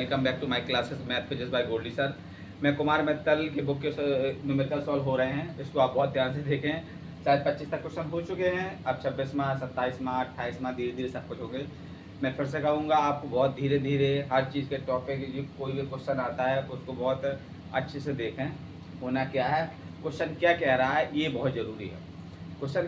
Welcome back to my classes math physics by Goldi sir. मैं कुमार मित्तल के book के numerical solve हो रहे हैं, इसको आप बहुत ध्यान से देखें। शायद 25 तक क्वेश्चन हो चुके हैं, अब 26वां 27वां 28वां धीरे धीरे सब कुछ हो गए। मैं फिर से कहूँगा आपको बहुत धीरे धीरे हर चीज़ के टॉपिक, जो कोई भी क्वेश्चन आता है उसको बहुत अच्छे से देखें। होना क्या है, क्वेश्चन क्या कह रहा है, ये बहुत ज़रूरी है। क्वेश्चन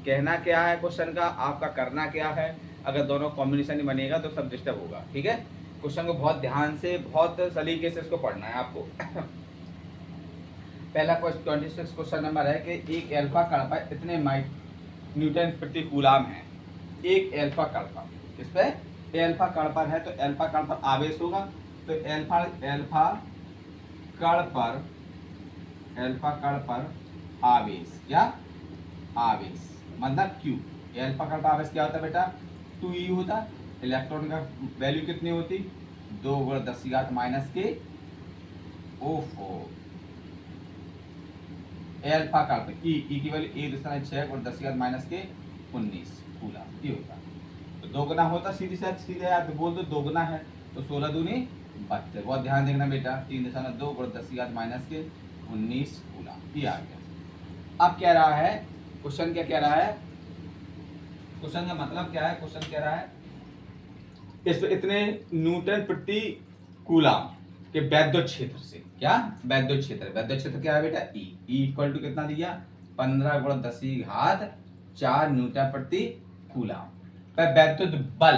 कहना क्या है, क्वेश्चन का आपका करना क्या है। अगर दोनों कॉम्बिनेशन ही बनेगा तो सब डिस्टर्ब होगा। ठीक है, क्वेश्चन को बहुत ध्यान से बहुत सलीके से इसको पढ़ना है आपको। पहला क्वेश्चन 26 क्वेश्चन नंबर है कि एक एल्फा कण पर इतने न्यूटन प्रति कूलाम है। एक एल्फा कण पर, इस पे एल्फा कण पर है तो एल्फा कण पर आवेश होगा। तो एल्फा कण पर आवेश, क्या आवेश मतलब Q। एल्फा कण का आवेश क्या होता है बेटा, 2e होता। इलेक्ट्रॉन का वैल्यू कितनी होती, 2 × 10⁻⁻⁻के। ओफो, एल्फा कण पे E की वैल्यू 1.6 × 10⁻⁻के 19 कूलम ये होता। तो दोगुना होता, सीधे आप बोल दो दोगुना है तो 16 दूनी 72। बहुत ध्यान देखना बेटा, 3.2 × 10⁻⁻के 19 कूलम ये आ गया। अब कह रहा है, क्वेश्चन क्या कह रहा है, क्वेश्चन का मतलब क्या है, क्वेश्चन कह रहा है इस इतने न्यूटन प्रति कूलम के वैद्युत क्षेत्र से, क्या वैद्युत क्षेत्र क्या है बेटा, E इक्वल टू कितना दिया, 15 × 10⁻⁴ न्यूटन प्रति कूलम पर वैद्युत बल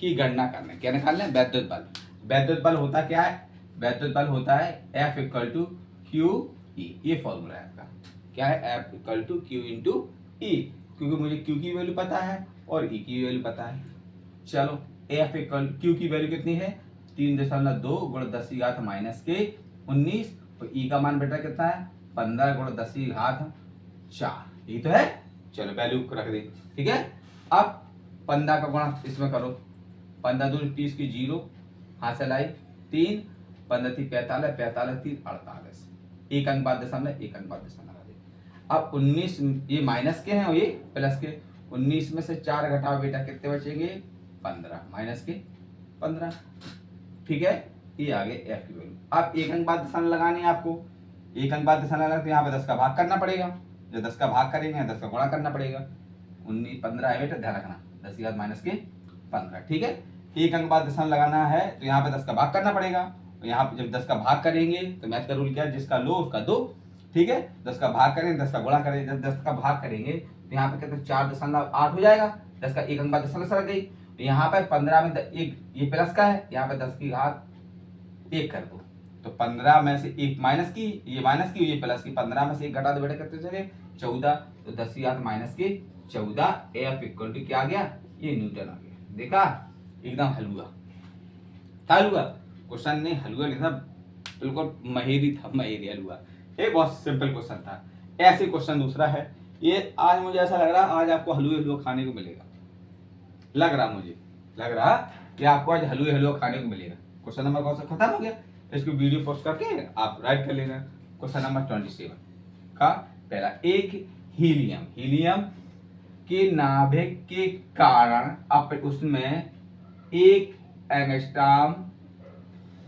की गणना करने, क्या निकालना है, वैद्युत बल। वैद्युत बल होता क्या है, वैद्युत बल होता है F = QE। ये फॉर्मूला है आपका, क्या है, F = Q × E, क्योंकि मुझे Q की वैल्यू पता है और E की वैल्यू पता है। चलो F = Q की वैल्यू कितनी है, 3.2 × 10⁻⁻के 19 और E का मान बेटा कितना है, 15 × 10⁻⁴ ये तो है। चलो वैल्यू रख दे, ठीक है। अब 15 का गुणा इसमें करो, 15 दूनी 30 की 0 हाथ से लाई 3, 15 3 45, 45 3 48, एक अंक बाद दशमलव, एक अंक बाद दशमलव लगा दे। अब 19 ये माइनस के हैं और ये प्लस के, 19 में से 4 घटाओ बेटा कितने बचेंगे, 15 माइनस के 15, ठीक है। ये आगे F की वैल्यू। अब एक अंक बाद दशमलव लगानी है आपको, एक अंक बाद दशमलव लगाना तो यहाँ पे 10 का भाग करना पड़ेगा। जब 10 का भाग करेंगे 10 का गुणा करना पड़ेगा। 19 15 है बेटा, ध्यान रखना, 10⁻⁻15, ठीक है। एक अंक बाद दशमलव लगाना है तो यहाँ पे 10 का भाग करना पड़ेगा। और यहाँ पे जब 10 का भाग करेंगे तो मैथ का रूल क्या है, जिसका लो उसका दो, ठीक है। 10 का भाग करेंगे 10 का गुणा करेंगे, जब 10 का भाग करेंगे तो यहाँ पे कहते 4.8 हो जाएगा। 10 का एक अंक बाद दशमलव सर गई, तो यहाँ पे 15 में एक ये प्लस का है, यहाँ पे 10 की घात 1 कर दो, तो 15 में से 1 माइनस की, ये माइनस की ये प्लस की, 15 में से 1 घटा दो बेटा कितने चले, 14, तो 10⁻⁻14 F = क्या आ गया, ये न्यूटन आ गया। देखा, एकदम हलवा था, हलवा क्वेश्चन नहीं, हलवा नहीं था, बिल्कुल महेरी था, महेरी हलवा। ये बहुत सिंपल क्वेश्चन था। ऐसे क्वेश्चन दूसरा है, ये आज मुझे ऐसा लग रहा आज आपको हलवा खाने को मिलेगा, लग रहा कि आपको आज हलवा खाने को मिलेगा। क्वेश्चन नंबर कौन सा खत्म हो गया, इसको वीडियो पोस्ट करके आप राइट कर लेना। क्वेश्चन नंबर 27 का पहला, एक हीलियम के नाभिक के कारण अब उसमें 1 एंगस्ट्रॉम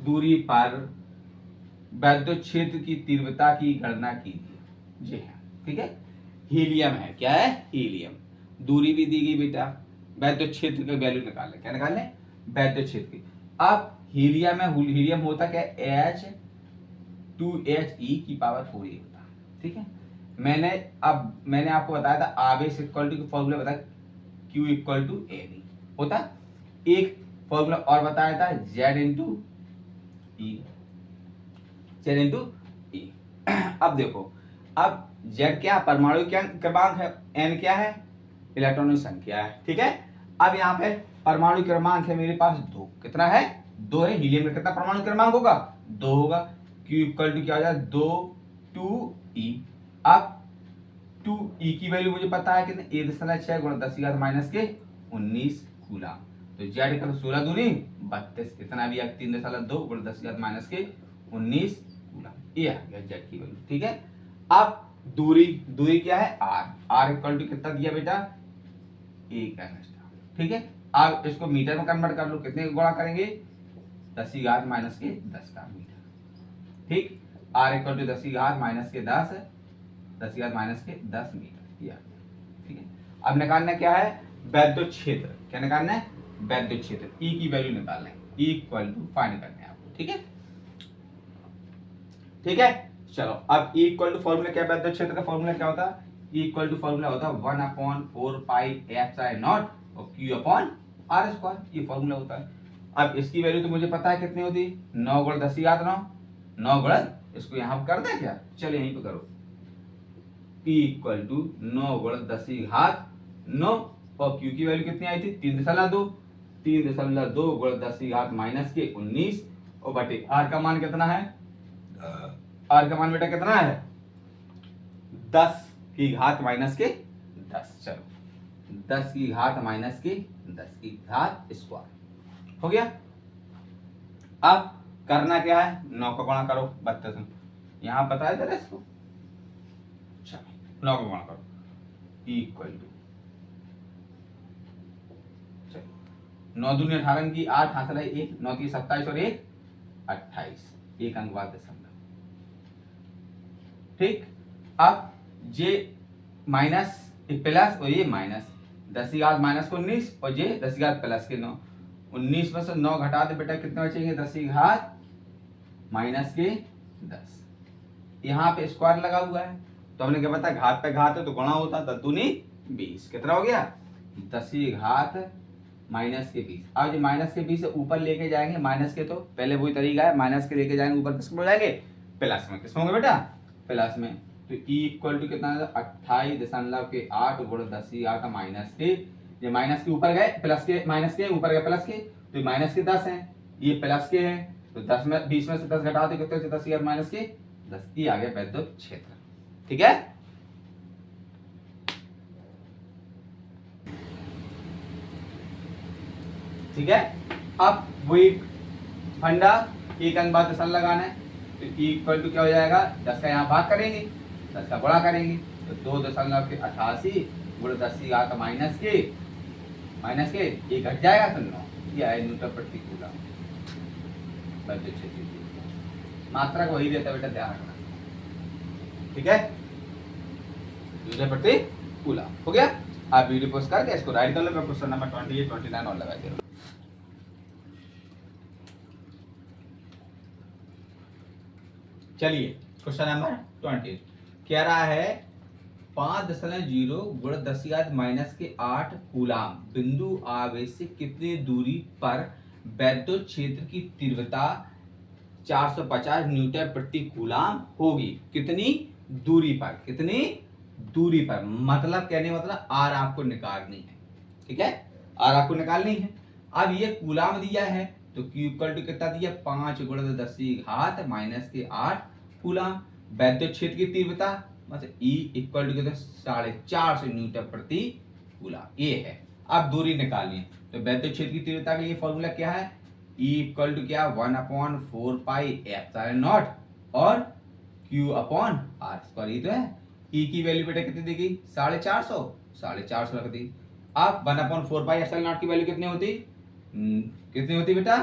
दूरी पर वैद्युत क्षेत्र की तीव्रता की गणना कीजिए। जी हाँ, ठीक है, हीलियम है, क्या है, हीलियम, दूरी भी दी गई बेटा, वैद्युत क्षेत्र का वैल्यू निकालने, क्या निकालने, वैद्युत क्षेत्र की। अब हीलियम है, हीलियम होता क्या है, H2He⁴ होता, ठीक है। मैंने आपको बताया था आवेश इक्वल टू फॉर्मूला बताया, Q = Ne होता। एक फॉर्मूला और बताया था Z × E। अब देखो, अब Z क्या, परमाणु क्या क्रमांक है, N क्या है, इलेक्ट्रॉनों की संख्या है, ठीक है। अब यहाँ पे परमाणु क्रमांक है मेरे पास 2, कितना है, 2 है। हीलियम में कितना परमाणु क्रमांक होगा, 2 होगा। Q = क्या हो जाएगा, 2E। अब 2E की वैल्यू मुझे पता है कितने, 1.6 × 10⁻⁻के 19 कूलम। तो Z का 16 दूनी 32, इतना भी 3.2 × 10⁻⁻के 19 कूलम, ये आ गया Z की वैल्यू, ठीक है। अब दूरी क्या है, R = कितना दिया बेटा, 1 एंगस्ट्रॉम, ठीक है। अब इसको मीटर में कन्वर्ट कर लो, कितने गुणा करेंगे, 10 की घात माइनस के 10 का मीटर। ठीक, r इक्वल टू 10 की घात माइनस के 10, 10 की घात माइनस के 10 मीटर ये आ गया। ठीक है, अब निकालना क्या है, वैद्युत क्षेत्र। क्या निकालना है, वैद्युत क्षेत्र। E की वैल्यू निकालना है, E इक्वल टू फाइंड करना है आपको। ठीक है, ठीक है, चलो अब E इक्वल टू फॉर्मूला क्या है, वैद्युत क्षेत्र का फॉर्मूला क्या होता है, E इक्वल टू फॉर्मूला होता है 1/4 पाई एप्सिलॉन नॉट और Q अपॉन R स्क्वायर, ये फॉर्मूला होता है। अब इसकी वैल्यू तो मुझे पता है कितनी होती है, 9 गुणा 10 की घात 9, 9 गुणा, इसको यहाँ कर दें क्या, चलिए यहीं पे करो, E इक्वल टू 9 गुणा 10 की घात 9 और Q की वैल्यू कितनी आई थी, 3.2, 3.2 गुणा 10 की घात माइनस के 19 और बटे R का मान कितना है, R का मान बेटा कितना है, 10 की घात माइनस के 10, चलो 10 की घात माइनस के 10 की घात स्क्वायर हो गया। अब करना क्या है, 9 का गुणा करो 32, यहां बताया जरा इसको, चलो 9 का गुणा करो, E इक्वल टू 9 दूनी 18 की 8 हासिल है 1, 9 की 27 और 1 28, एक अंक बाद दशमलव। ठीक, अब ये माइनस प्लस और ये माइनस, 10 की घात माइनस को 19 और ये 10 की घात प्लस के 9, 19 में से 9 घटा दे बेटा कितने बचेंगे, 10 की घात माइनस के 10, यहाँ पे स्क्वायर लगा हुआ है तो हमने क्या पता, घात पे घात है तो गुणा होता, 10 दूनी 20, कितना हो गया, 10 की घात माइनस के 20। अब जो माइनस के 20 से ऊपर लेके जाएंगे माइनस के, तो पहले वही तरीका है, माइनस के लेके जाएंगे ऊपर किस में जाएंगे, प्लस में, किस में होंगे बेटा, प्लस में। तो E इक्वल टू कितना है, 28.8 गुणा 10 की घात माइनस के, ये माइनस के ऊपर गए प्लस के, माइनस के ऊपर गए प्लस के, तो माइनस के 10 है, ये प्लस के हैं, तो 10 में 20 में से 10 घटा दो कितने, 10 की घात माइनस के 10, ये आ गया वैद्युत क्षेत्र। ठीक है, ठीक है, अब वही फंडा, एक अंक बाद दशमलव लगाना है, तो E इक्वल टू क्या हो जाएगा, 10 का यहाँ भाग करेंगे, 10 का गुणा करेंगे, तो 2.88 गुणा 10 की घात माइनस के ये घट जाएगा तो 9, ये है न्यूटन प्रति कूलम। वैद्युत क्षेत्र की मात्रा को वही रहता है बेटा, ध्यान रखना। ठीक है, न्यूटन प्रति कूलम हो गया। आप वीडियो पोस्ट करके इसको राइट कर लो, मैं क्वेश्चन नंबर 28 29 और लगा दे रहा हूँ। चलिए क्वेश्चन नंबर 28 कह रहा है 5.0 गुणा 10 की घात माइनस के 8 कूलाम बिंदु आवेश से कितनी दूरी पर वैद्युत क्षेत्र की तीव्रता 450 न्यूटन प्रति कूलाम होगी, कितनी दूरी पर, कितनी दूरी पर, मतलब कहने मतलब आर आपको निकालनी है। ठीक है, आर आपको निकालनी है। अब ये कूलाम दिया है तो Q इक्वल टू कितना दिया, 5 गुणा 10 की घात माइनस के 8 कूलाम। वैद्युत क्षेत्र की तीव्रता मतलब E इक्वल टू कितना, 450 न्यूटन प्रति कूलाम, ये है। अब दूरी निकालनी है तो वैद्युत क्षेत्र की तीव्रता के लिए फॉर्मूला क्या है, E इक्वल टू क्या, 1/4 पाई एप्सिलॉन नॉट और Q अपॉन R स्क्वायर, ये तो है। E की वैल्यू बेटा कितनी देगी, 450 रख दी। अब 1/4 पाई एप्सिलॉन नॉट की वैल्यू कितनी होती, कितनी होती बेटा,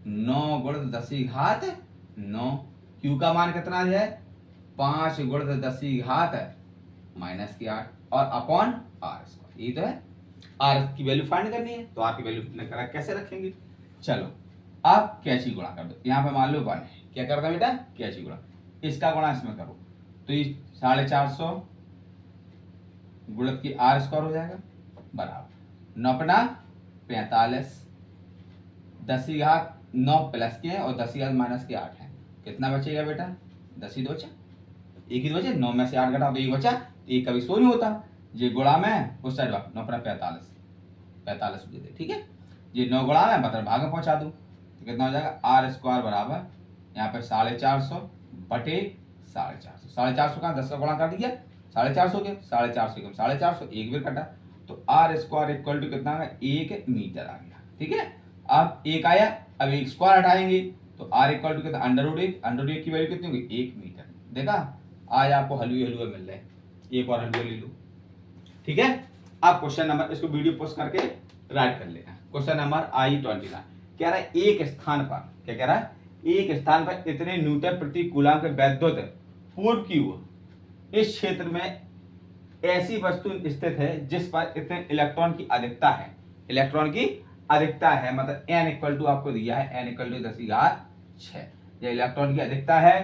9 गुणा 10 की घात 9, Q का मान कितना है, 5 गुणा 10 की घात माइनस की 8 और अपॉन R स्क्वायर, ये तो है। R की वैल्यू फाइंड करनी है तो R की वैल्यू कैसे रखेंगे, चलो आप कैची गुणा कर दो, यहाँ पे मान लो 1 है, क्या करना बेटा, कैची गुणा, इसका गुणा इसमें करो तो ये 450 गुणित की R स्क्वायर हो जाएगा बराबर 9 45, 10 की घात 9 प्लस के और 10 की घात माइनस के 8 है, कितना बचेगा बेटा, 10 ही तो बचा, एक ही तो बचे, 9 में से 8 घटा तो एक बचा, एक कभी सो नहीं होता, ये गुणा में उस साइड 9 45 हो जाते। ठीक है, ये 9 गुणा में मतलब भाग में पहुंचा दूं तो कितना हो जाएगा, R स्क्वायर बराबर यहाँ पे 450 बटे 450, 450 का 10 का गुणा कर दिया 450 के, 450 450 एक बार कटा तो R स्क्वायर इक्वल टू कितना है, 1 मीटर आ गया। ठीक है, अब एक आया, अब एक स्क्वायर हटाएंगे तो R इक्वल टू कितना, √1 की वैल्यू कितनी होगी, 1 मीटर। देखा, आज आपको हलवे मिल रहे हैं, एक और हलवे ले लो। ठीक है, अब क्वेश्चन नंबर, इसको वीडियो पोस्ट करके राइट कर लेना। क्वेश्चन नंबर I29 कह रहा है एक स्थान पर, क्या कह रहा है, एक स्थान पर इतने न्यूटन प्रति कूलम के वैद्युत पूर्व की ओर इस क्षेत्र में ऐसी वस्तु स्थित है जिस पर इतने इलेक्ट्रॉन की अधिकता है, इलेक्ट्रॉन की अधिकता है, मतलब n इक्वल टू आपको दिया है n इक्वल टू 10⁶। ये इलेक्ट्रॉन की अधिकता है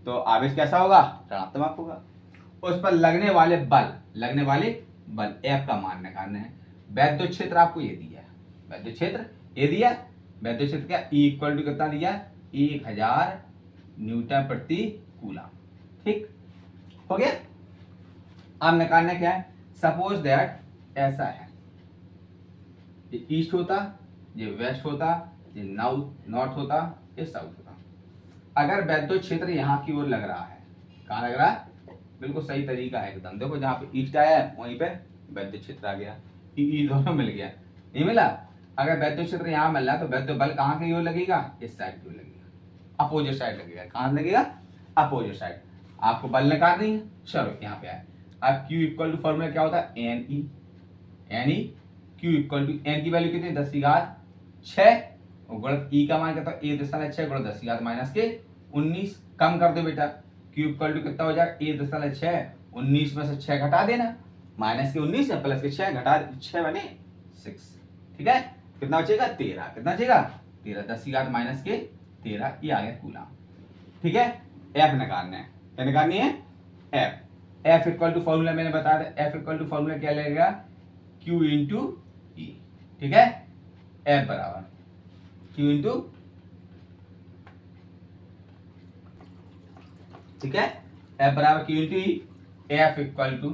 तो आवेश कैसा होगा, ऋणात्मक होगा। उस पर लगने वाले बल F का मान निकालना है। वैद्युत क्षेत्र आपको ये दिया है, वैद्युत क्षेत्र ये दिया, वैद्युत क्षेत्र क्या E इक्वल टू कितना दिया, 1000 न्यूटन प्रति कूलम। ठीक हो गया। अब निकालना क्या है, सपोज दैट ऐसा है, ये ईस्ट होता, ये वेस्ट होता, ये नॉर्थ होता, ये साउथ होता। अगर वैद्युत क्षेत्र यहाँ की ओर लग रहा है, कहाँ लग रहा है, बिल्कुल सही तरीका है एकदम। देखो जहाँ पे ईस्ट आया है वहीं पे वैद्युत क्षेत्र आ गया, ई दोनों मिल गया, नहीं मिला। अगर वैद्युत क्षेत्र यहाँ मिल रहा है तो वैद्युत बल कहाँ की ओर लगेगा, इस साइड की ओर लगेगा, अपोजिट साइड लगेगा। कहाँ लगेगा, अपोजिट साइड। आपको बल निकालनी है, चलो यहाँ पे आए। अब Q इक्वल टू फॉर्मूला क्या होता है, N E. Q equal to N की वैल्यू कितनी, 10⁶, और गुणित E का मान कितना, 1.6 गुणित 10⁻⁻19। कम कर दो बेटा, Q इक्वल टू कितना हो जाएगा, 1.6, 19 में से 6 घटा देना, माइनस के 19 है प्लस के 6 घटा 6 बने 6। ठीक है, कितना बचेगा 13, कितना बचेगा 13, 10⁻⁻13, ये आ गया कूलम। ठीक है, F निकालना है, क्या निकालनी है, F इक्वल टू फॉर्मूला मैंने बताया था, F इक्वल टू फॉर्मूला क्या लगेगा, Q इंटू E। ठीक है, F बराबर Q इंटू, ठीक है, F बराबर Q into E। F equal to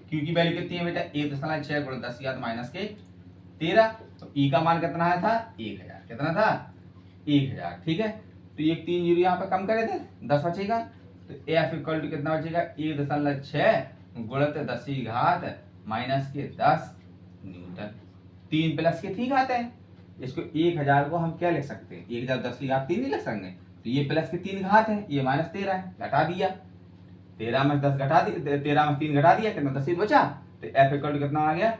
Q की वैल्यू कितनी है बेटा, 1.6 गुणित 10⁻⁻13। तो E का मान कितना है था, 1000, कितना था 1000। ठीक है, तो ये 3 जीरो यहाँ पे कम करे थे, 10 बचेगा। तो F इक्वल टू कितना बचेगा, 1.6 गुणित 10⁻⁻10 न्यूटन। 3 प्लस के 3 घात है, इसको 1000 को हम क्या लिख सकते हैं, 1000 10⁻³ नहीं लिख सकते, तो ये प्लस के 3 घात है, ये -13 है, घटा दिया, 13 में 10 घटा दिया, 13 में 3 घटा दिया, कितना 10 ही बचा। तो F इक्वल टू कितना आ गया,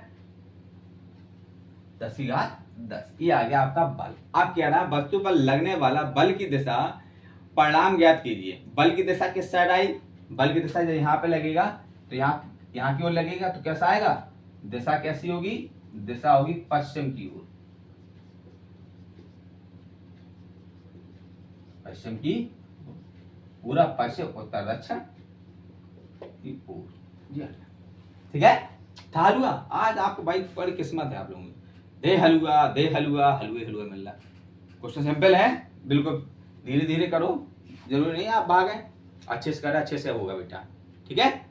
10⁻10। ये आ गया आपका बल। अब कह रहा है वस्तु पर लगने वाला बल की दिशा परिणाम ज्ञात कीजिए। बल की दिशा किस साइड आई, बल की दिशा यहाँ पे लगेगा तो यहाँ की ओर लगेगा, तो कैसा आएगा, दिशा कैसी होगी, दिशा होगी पश्चिम की ओर, पश्चिम की, पूरा पश्चिम उत्तर दक्षिण की ओर। ठीक है, था हलवा। आज आपको भाई बड़ी किस्मत है आप लोगों की, दे हलवा हलवे मिल रहा। क्वेश्चन सिंपल है, बिल्कुल धीरे धीरे करो, जरूरी नहीं आप भागें, अच्छे से करें, अच्छे से होगा बेटा। ठीक है।